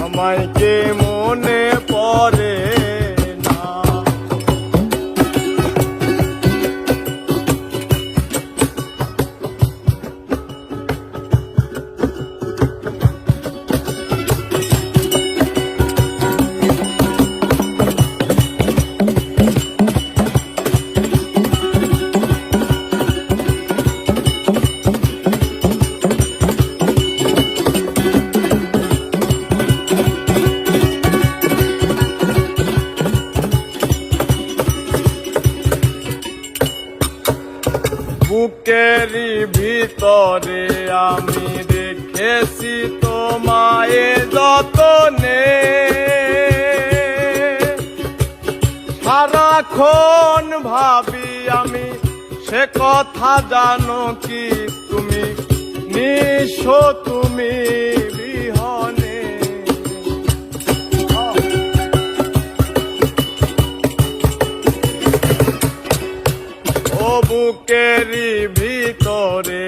আমায় কে মনে পড়ে না। বুকেরই ভিতরে আমি রেখেছি তোমায় যতনে, সারাক্ষণ ভাবি আমি সে কথা জানো কি তুমি নিঃস্ব তুমি বিহনে। ও বুকেরই ভিতরে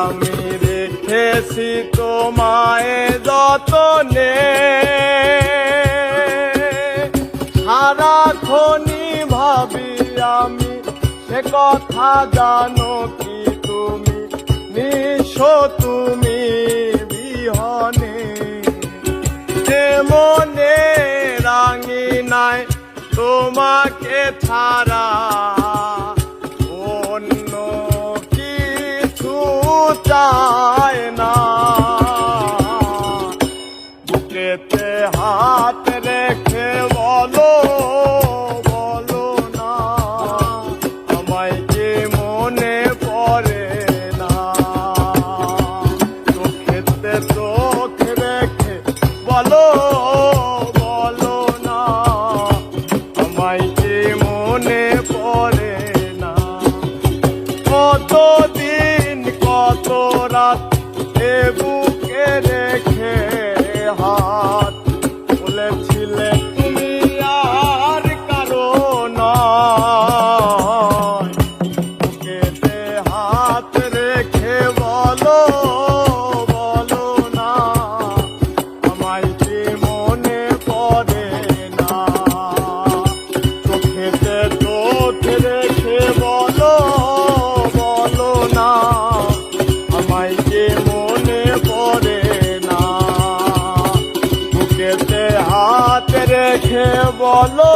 আমি রেখেছি তোমায় যতনে, সারাক্ষণই ভাবি আমি সে কথা জানো কি তুমি নিঃস্ব তুমি বিহনে। মনে রাঙি নাই তোমাকে ছাড়া, অন্য কিছু চায় না। বুকেতে হাত রেখে বলো বলো না, আমায় যে মনে পড়ে না। চোখেতে চোখ রেখে বলো বলো না, আমায় যে মনে পড়ে না। কতদিন কত রাত এ বুকে রেখে হাত বলেছিলে তুমি আর কারো নয়। বুকেতে হাত রেখে বলো বলো না, আমায় যে মনে পড়ে না। চোখেতে চোখ রেখে বলো বলো না, আমায় যে মনে পড়ে না। বুকেতে হাত রেখে বলো